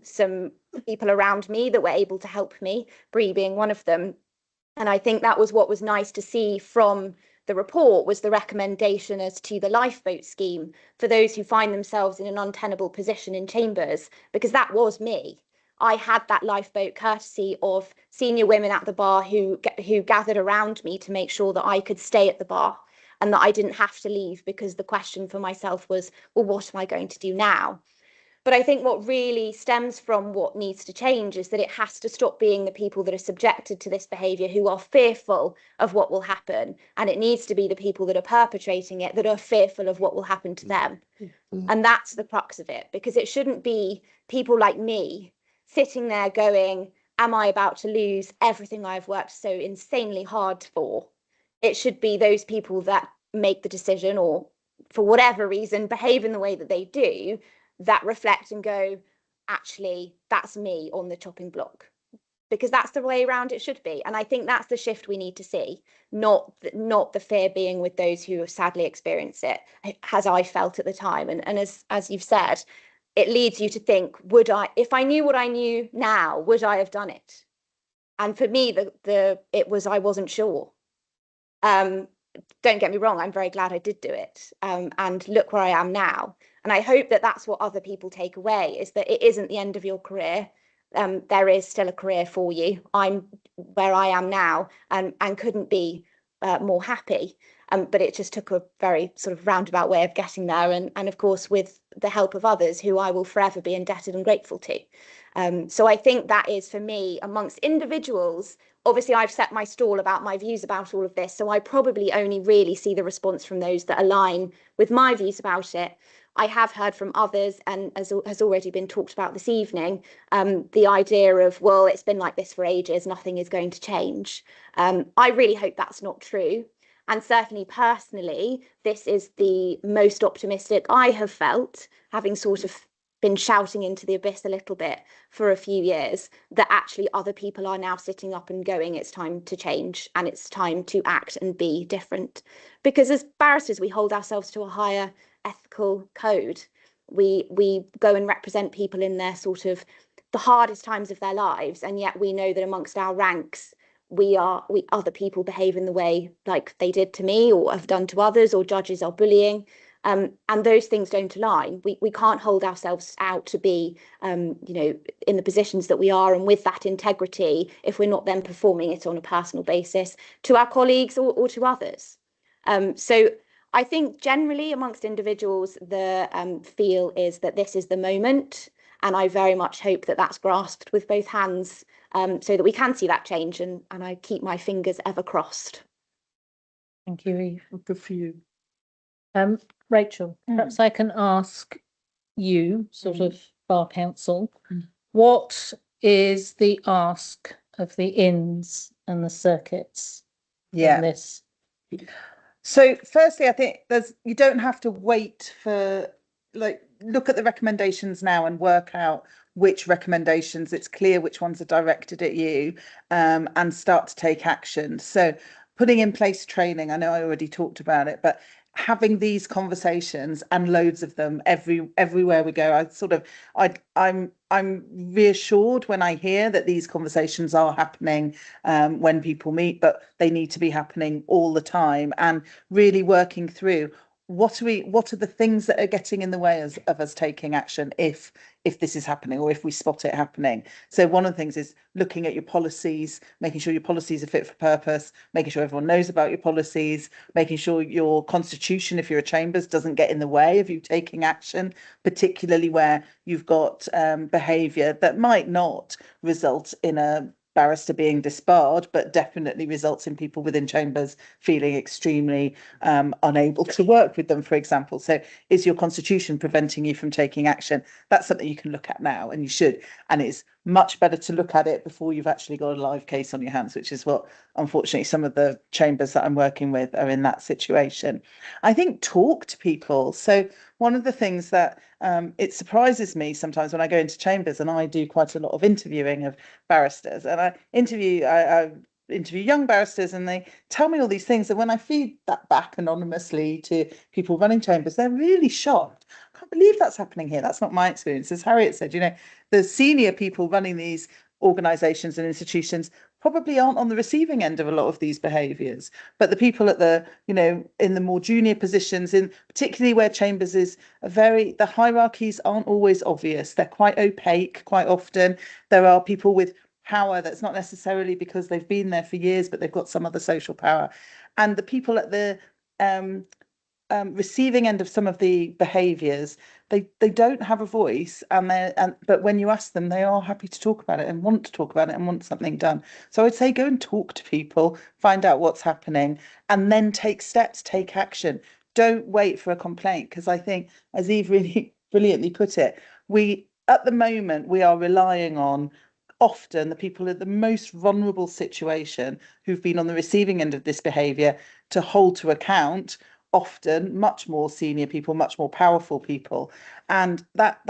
some people around me that were able to help me, Brie being one of them. And I think that was what was nice to see from the report, was the recommendation as to the lifeboat scheme for those who find themselves in an untenable position in chambers, because that was me. I had that lifeboat courtesy of senior women at the bar who gathered around me to make sure that I could stay at the bar and that I didn't have to leave, because the question for myself was, well, what am I going to do now? But I think what really stems from what needs to change is that it has to stop being the people that are subjected to this behaviour who are fearful of what will happen. And it needs to be the people that are perpetrating it that are fearful of what will happen to them. And that's the crux of it, because it shouldn't be people like me sitting there going, am I about to lose everything I've worked so insanely hard for? It should be those people that make the decision, or for whatever reason behave in the way that they do, that reflect and go, actually, that's me on the chopping block. because that's the way around it should be. And I think that's the shift we need to see, not the fear being with those who have sadly experienced it, as I felt at the time. And as you've said, it leads you to think, would I, if I knew what I knew now, would I have done it? And for me, it was, I wasn't sure. Don't get me wrong, I'm very glad I did do it. And look where I am now. And I hope that that's what other people take away, is that it isn't the end of your career. There is still a career for you. I'm where I am now and couldn't be more happy. But it just took a very sort of roundabout way of getting there. And of course, with the help of others who I will forever be indebted and grateful to. So I think that is, for me, amongst individuals, obviously I've set my stall about my views about all of this. So I probably only really see the response from those that align with my views about it. I have heard from others, and as has already been talked about this evening, the idea of, well, it's been like this for ages, nothing is going to change. I really hope that's not true. And certainly personally, this is the most optimistic I have felt, having sort of been shouting into the abyss a little bit for a few years, that actually other people are now sitting up and going, it's time to change and it's time to act and be different. Because as barristers, we hold ourselves to a higher ethical code. We go and represent people in their sort of the hardest times of their lives, and yet we know that amongst our ranks other people behave in the way like they did to me or have done to others, or judges are bullying, and those things don't align. We can't hold ourselves out to be in the positions that we are and with that integrity if we're not then performing it on a personal basis to our colleagues or to others. So I think generally amongst individuals, the feel is that this is the moment, and I very much hope that that's grasped with both hands, so that we can see that change, and I keep my fingers ever crossed. Thank you, Eve. Good for you. Rachel, perhaps I can ask you, sort of Bar Counsel, what is the ask of the inns and the circuits in this? So firstly, I think you don't have to wait for, look at the recommendations now and work out which recommendations, it's clear which ones are directed at you, and start to take action. So putting in place training, I know I already talked about it, but having these conversations, and loads of them everywhere we go, I'm reassured when I hear that these conversations are happening when people meet, but they need to be happening all the time, and really working through what are the things that are getting in the way of us taking action if this is happening, or if we spot it happening. So one of the things is looking at your policies, making sure your policies are fit for purpose, making sure everyone knows about your policies, making sure your constitution, if you're a chambers, doesn't get in the way of you taking action, particularly where you've got behaviour that might not result in a barrister being disbarred, but definitely results in people within chambers feeling extremely unable to work with them, for example. So is your constitution preventing you from taking action? That's something you can look at now, and you should. And it's much better to look at it before you've actually got a live case on your hands, which is what, unfortunately, some of the chambers that I'm working with are in that situation. I think talk to people. So one of the things that it surprises me sometimes when I go into chambers, and I do quite a lot of interviewing of barristers, and I interview young barristers, and they tell me all these things, and when I feed that back anonymously to people running chambers, they're really shocked. I can't believe that's happening here. That's not my experience. As Harriet said, the senior people running these organisations and institutions probably aren't on the receiving end of a lot of these behaviours, but the people at the in the more junior positions, in particularly where chambers is the hierarchies aren't always obvious. They're quite opaque. Quite often there are people with power that's not necessarily because they've been there for years, but they've got some other social power, and the people at the receiving end of some of the behaviours, they don't have a voice, but when you ask them, they are happy to talk about it and want to talk about it and want something done. So I'd say go and talk to people, find out what's happening, and then take steps, take action. Don't wait for a complaint, because I think, as Eve really brilliantly put it, at the moment we are relying on often the people in the most vulnerable situation who've been on the receiving end of this behaviour to hold to account, often much more senior people, much more powerful people, and that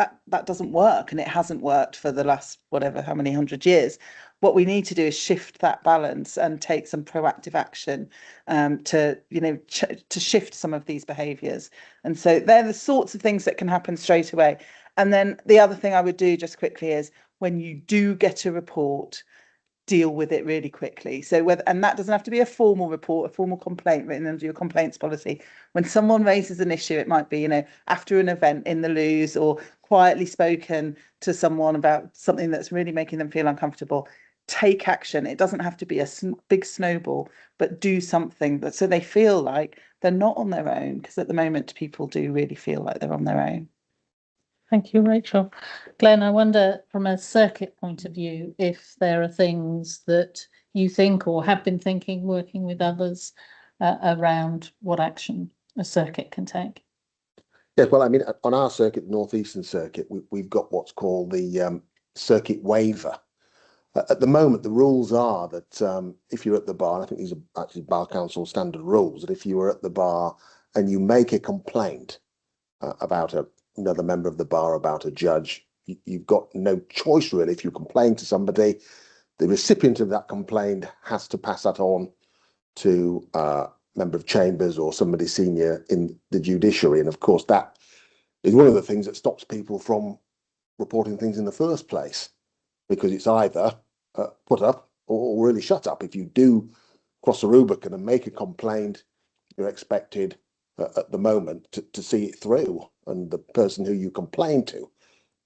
doesn't work, and it hasn't worked for the last how many 100 years. what we need to do is shift that balance and take some proactive action to, you know, to shift some of these behaviours. And so they're the sorts of things that can happen straight away. And then the other thing I would do just quickly is when you do get a report, deal with it really quickly. So whether, and that doesn't have to be a formal report, a formal complaint written under your complaints policy. When someone raises an issue, it might be, you know, after an event in the loos, or quietly spoken to someone about something that's really making them feel uncomfortable. Take action. It doesn't have to be a big snowball, but do something that so they feel like they're not on their own, because at the moment people do really feel like they're on their own. Thank you, Rachel. Glenn, I wonder from a circuit point of view, if there are things that you think or have been thinking, working with others around what action a circuit can take. Yes, well, I mean, on our circuit, the North Eastern Circuit, we've got what's called the circuit waiver. At the moment, the rules are that if you're at the bar, and I think these are actually Bar Council standard rules, that if you were at the bar and you make a complaint about another member of the bar, about a judge, you've got no choice really. If you complain to somebody, the recipient of that complaint has to pass that on to a member of chambers or somebody senior in the judiciary. And of course, that is one of the things that stops people from reporting things in the first place, because it's either put up or really shut up. If you do cross the Rubicon and make a complaint, you're expected at the moment to see it through, and the person who you complain to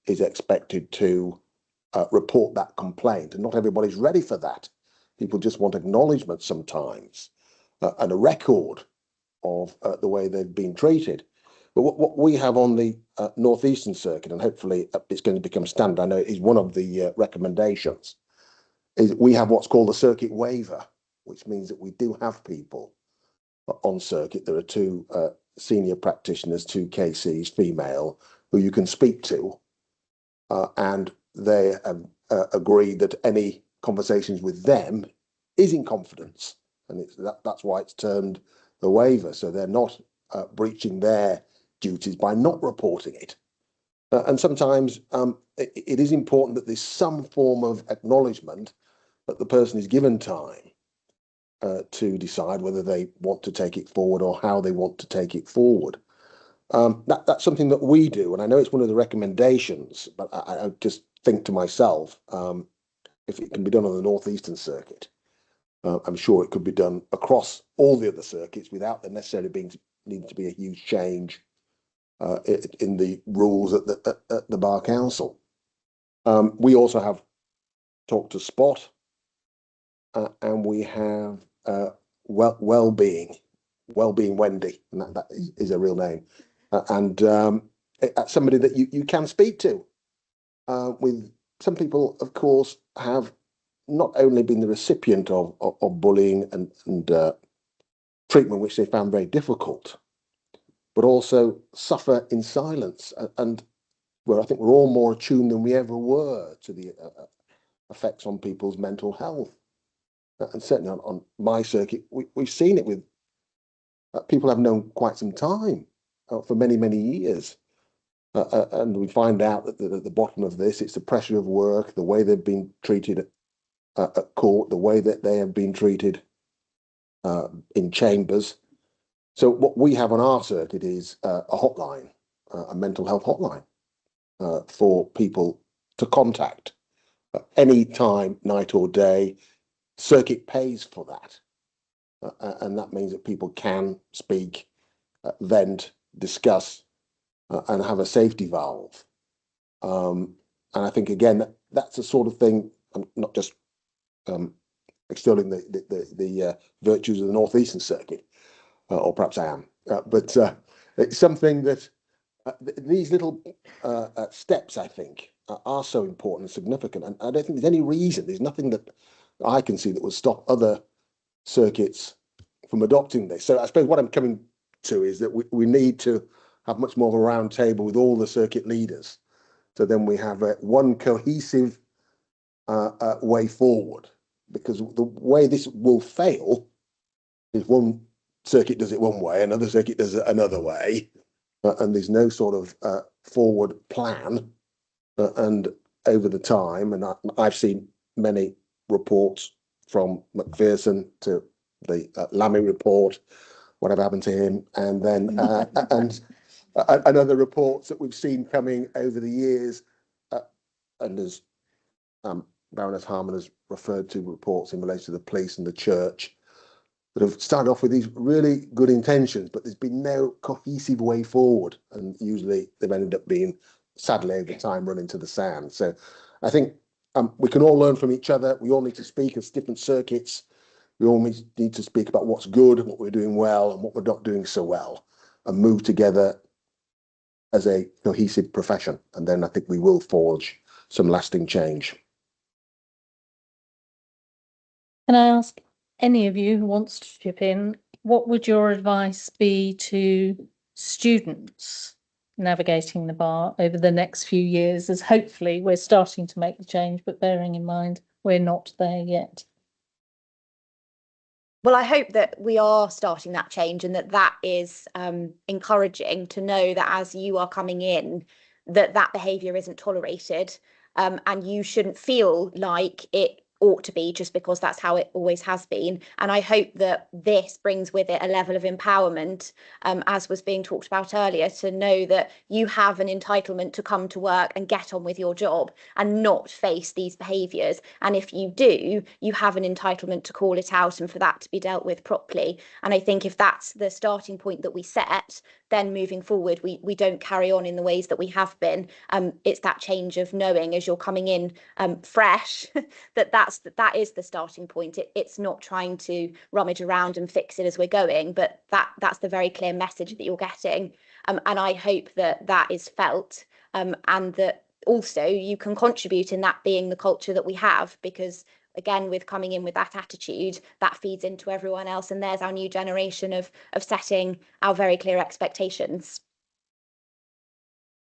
is expected to report that complaint. And not everybody's ready for that. People just want acknowledgement sometimes and a record of the way they've been treated. But what we have on the North Eastern Circuit, and hopefully it's going to become standard, I know it is one of the recommendations, is we have what's called the circuit waiver, which means that we do have people on circuit. There are two senior practitioners, two KCs, female, who you can speak to, and they have agreed that any conversations with them is in confidence, and that's why it's termed the waiver. So they're not breaching their duties by not reporting it. And sometimes it is important that there's some form of acknowledgement that the person is given time to decide whether they want to take it forward or how they want to take it forward. That's something that we do, and I know it's one of the recommendations, but I just think to myself, if it can be done on the North Eastern Circuit, I'm sure it could be done across all the other circuits without there necessarily needing to be a huge change in the rules at the Bar Council. We also have Talk to Spot, and we have Wellbeing Wendy, and that is a real name, and somebody that you can speak to. With some people, of course, have not only been the recipient of bullying and treatment which they found very difficult, but also suffer in silence, and where I think we're all more attuned than we ever were to the effects on people's mental health. And certainly on my circuit, we've seen it with people I've known quite some time, for many, many years. And we find out that at the bottom of this, it's the pressure of work, the way they've been treated at court, the way that they have been treated in chambers. So what we have on our circuit is a hotline, a mental health hotline for people to contact any time, night or day. Circuit pays for that. And that means that people can speak, vent, discuss, and have a safety valve. And I think, again, that's the sort of thing, I'm not just extolling the virtues of the North Eastern Circuit, or perhaps I am, but it's something that these little steps, I think, are so important and significant. And I don't think there's any reason, there's nothing that I can see that would stop other circuits from adopting this. So I suppose what I'm coming to is that we need to have much more of a round table with all the circuit leaders. So then we have one cohesive way forward, because the way this will fail is one circuit does it one way, another circuit does it another way, and there's no sort of forward plan. And over the time, and I've seen many reports from Macpherson to the Lammy report, whatever happened to him, and then and other reports that we've seen coming over the years, and as Baroness Harman has referred to, reports in relation to the police and the church that have started off with these really good intentions, but there's been no cohesive way forward, and usually they've ended up being, sadly, over time, run into the sand. So I think we can all learn from each other. We all need to speak as different circuits. We all need to speak about what's good, what we're doing well, and what we're not doing so well, and move together as a cohesive profession. And then I think we will forge some lasting change. Can I ask any of you who wants to chip in, what would your advice be to students navigating the bar over the next few years, as hopefully we're starting to make the change, but bearing in mind we're not there yet? Well, I hope that we are starting that change, and that is encouraging to know that as you are coming in, that behaviour isn't tolerated, and you shouldn't feel like it ought to be just because that's how it always has been. And I hope that this brings with it a level of empowerment, as was being talked about earlier, to know that you have an entitlement to come to work and get on with your job and not face these behaviours. And if you do, you have an entitlement to call it out and for that to be dealt with properly. And I think if that's the starting point that we set, then moving forward, we don't carry on in the ways that we have been. It's that change of knowing as you're coming in fresh that is the starting point. It's not trying to rummage around and fix it as we're going, but that's the very clear message that you're getting. And I hope that is felt, and that also you can contribute in that being the culture that we have, because again, with coming in with that attitude, that feeds into everyone else, and there's our new generation of setting our very clear expectations.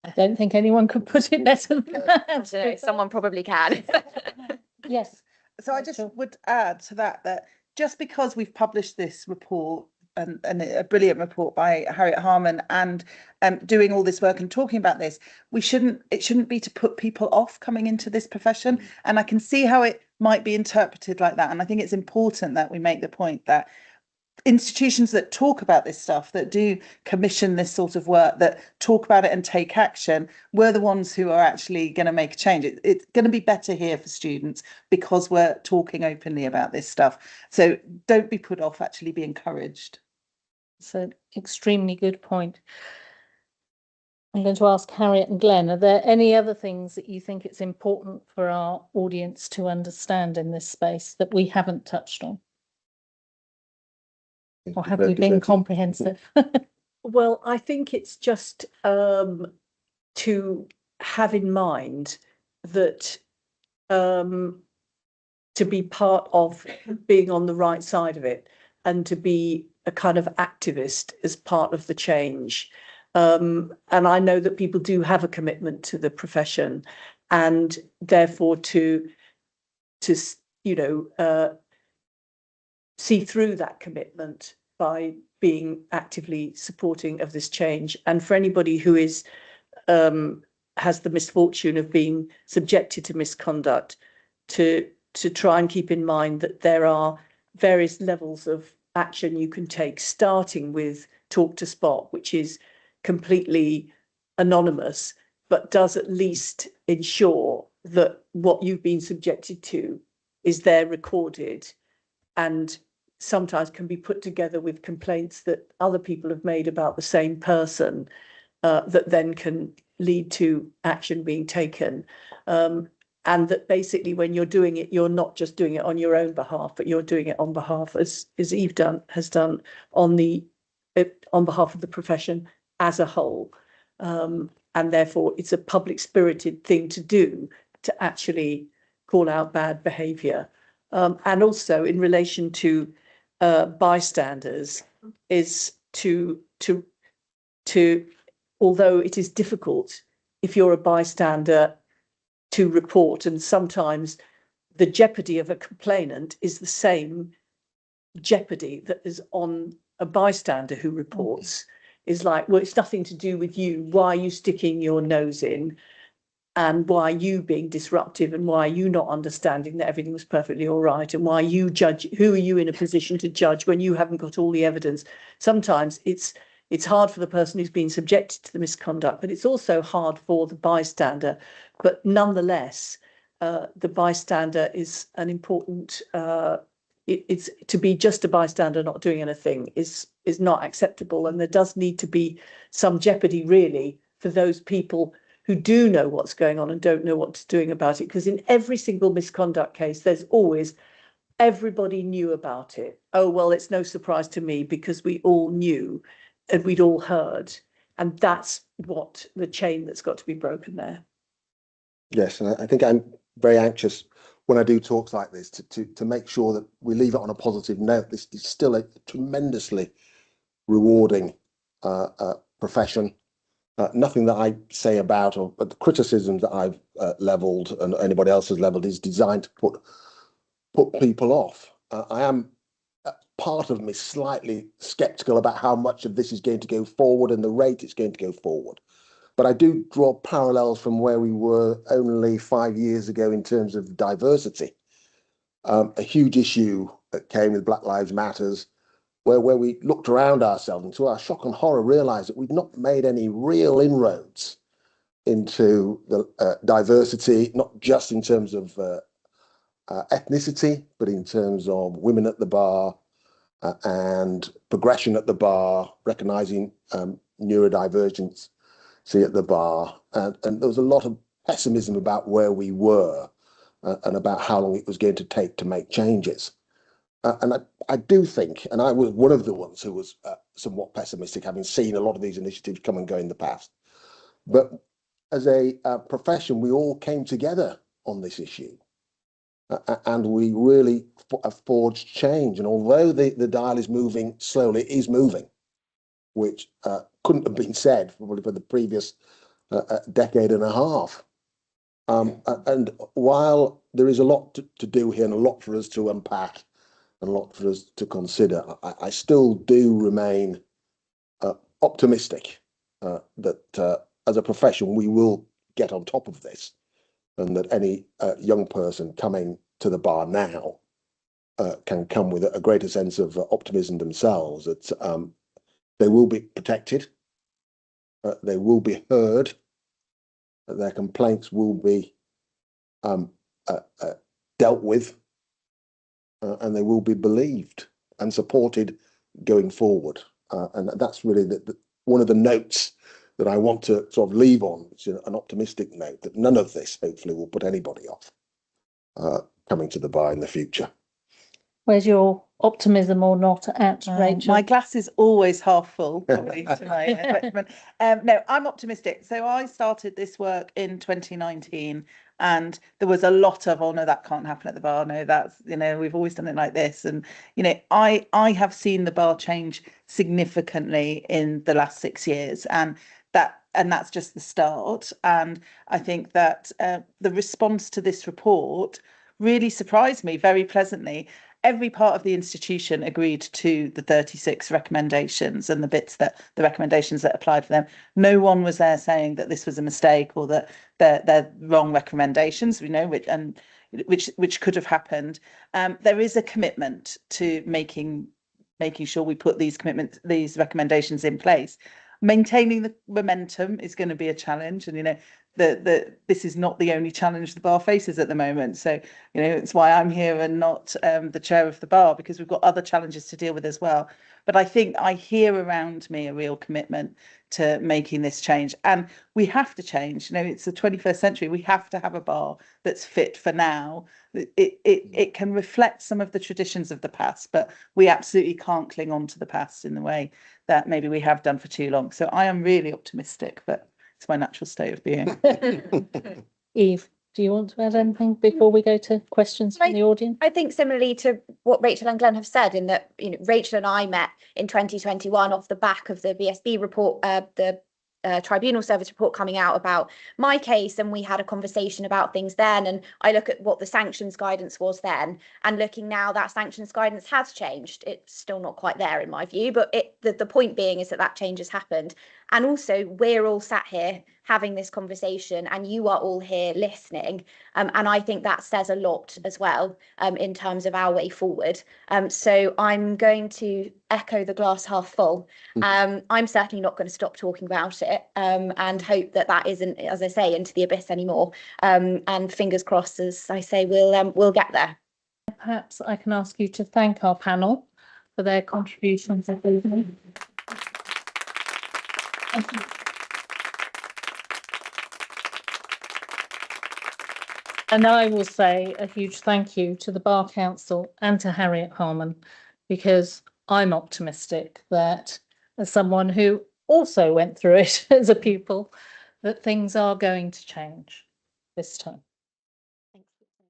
I don't think anyone could put it better than that. I don't know, someone probably can. Yes. So I just Rachel. would add to that just because we've published this report, and a brilliant report by Harriet Harman, and doing all this work and talking about this, it shouldn't be to put people off coming into this profession. And I can see how it might be interpreted like that. And I think it's important that we make the point that institutions that talk about this stuff, that do commission this sort of work, that talk about it and take action, we're the ones who are actually going to make a change. It's going to be better here for students because we're talking openly about this stuff. So don't be put off, actually be encouraged. It's an extremely good point. I'm going to ask Harriet and Glenn, are there any other things that you think it's important for our audience to understand in this space that we haven't touched on? Or have we been comprehensive? Well, I think it's just to have in mind that to be part of being on the right side of it, and to be a kind of activist as part of the change. And I know that people do have a commitment to the profession, and therefore to see through that commitment by being actively supporting of this change. And for anybody who is has the misfortune of being subjected to misconduct, to try and keep in mind that there are various levels of action you can take, starting with Talk to Spot, which is completely anonymous, but does at least ensure that what you've been subjected to is there recorded, and sometimes can be put together with complaints that other people have made about the same person, that then can lead to action being taken. And that basically when you're doing it, you're not just doing it on your own behalf, but you're doing it on behalf, as Eve has done, on behalf of the profession as a whole. And therefore it's a public spirited thing to do, to actually call out bad behaviour. And also in relation to bystanders, is to although it is difficult if you're a bystander to report, and sometimes the jeopardy of a complainant is the same jeopardy that is on a bystander who reports, is like, well, it's nothing to do with you, why are you sticking your nose in? and why are you being disruptive, and why are you not understanding that everything was perfectly all right, and why you judge, who are you in a position to judge when you haven't got all the evidence? Sometimes it's hard for the person who's been subjected to the misconduct, but it's also hard for the bystander. But nonetheless, the bystander is an important, it's to be just a bystander not doing anything is not acceptable, and there does need to be some jeopardy really for those people who do know what's going on and don't know what's doing about it, because in every single misconduct case there's always everybody knew about it. Oh well, it's no surprise to me because we all knew and we'd all heard, and that's what the chain that's got to be broken there. Yes, and I think I'm very anxious when I do talks like this to make sure that we leave it on a positive note. This is still a tremendously rewarding profession. Nothing that I say about or but the criticisms that I've levelled and anybody else has levelled is designed to put people off. I am part of me slightly sceptical about how much of this is going to go forward and the rate it's going to go forward. But I do draw parallels from where we were only 5 years ago in terms of diversity. A huge issue that came with Black Lives Matters, where we looked around ourselves and to our shock and horror realised that we'd not made any real inroads into the diversity, not just in terms of ethnicity, but in terms of women at the bar and progression at the bar, recognising neurodivergence at the bar. And there was a lot of pessimism about where we were and about how long it was going to take to make changes. And I do think, and I was one of the ones who was somewhat pessimistic, having seen a lot of these initiatives come and go in the past. But as a profession, we all came together on this issue. And we really forged change. And although the dial is moving slowly, it is moving, which couldn't have been said probably for the previous decade and a half. And while there is a lot to do here and a lot for us to unpack and a lot for us to consider, I still do remain optimistic that as a profession we will get on top of this, and that any young person coming to the bar now can come with a greater sense of optimism themselves, that they will be protected, they will be heard, that their complaints will be dealt with, and they will be believed and supported going forward. And that's really one of the notes that I want to sort of leave on, which is an optimistic note, that none of this hopefully will put anybody off coming to the bar in the future. Where's your optimism or not at, Rachel? My glass is always half full, probably, to my detriment. No, I'm optimistic. So I started this work in 2019, and there was a lot of, oh no, that can't happen at the bar. No, that's, we've always done it like this. And, I have seen the bar change significantly in the last 6 years, and that's just the start. And I think that the response to this report really surprised me very pleasantly. Every part of the institution agreed to the 36 recommendations and the recommendations that applied for them. No one was there saying that this was a mistake or that they're wrong recommendations, which could have happened. There is a commitment to making sure we put these recommendations in place. Maintaining the momentum is going to be a challenge, and this is not the only challenge the bar faces at the moment. So it's why I'm here and not the chair of the bar, because we've got other challenges to deal with as well. But I think I hear around me a real commitment to making this change, and we have to change. It's the 21st century. We have to have a bar that's fit for now. It can reflect some of the traditions of the past, but we absolutely can't cling on to the past in the way that maybe we have done for too long. So I am really optimistic, but it's my natural state of being. Eve, do you want to add anything before we go to questions from the audience? I think similarly to what Rachel and Glenn have said, in that Rachel and I met in 2021 off the back of the BSB report, the tribunal service report coming out about my case, and we had a conversation about things then, and I look at what the sanctions guidance was then, and looking now, that sanctions guidance has changed. It's still not quite there in my view, but the point being is that change has happened. And also, we're all sat here having this conversation, and you are all here listening, and I think that says a lot as well in terms of our way forward. So I'm going to echo the glass half full. I'm certainly not going to stop talking about it, and hope that isn't, as I say, into the abyss anymore. And fingers crossed, as I say, we'll get there. Perhaps I can ask you to thank our panel for their contributions this evening. Thank you. And I will say a huge thank you to the Bar Council and to Harriet Harman, because I'm optimistic that, as someone who also went through it as a pupil, that things are going to change this time.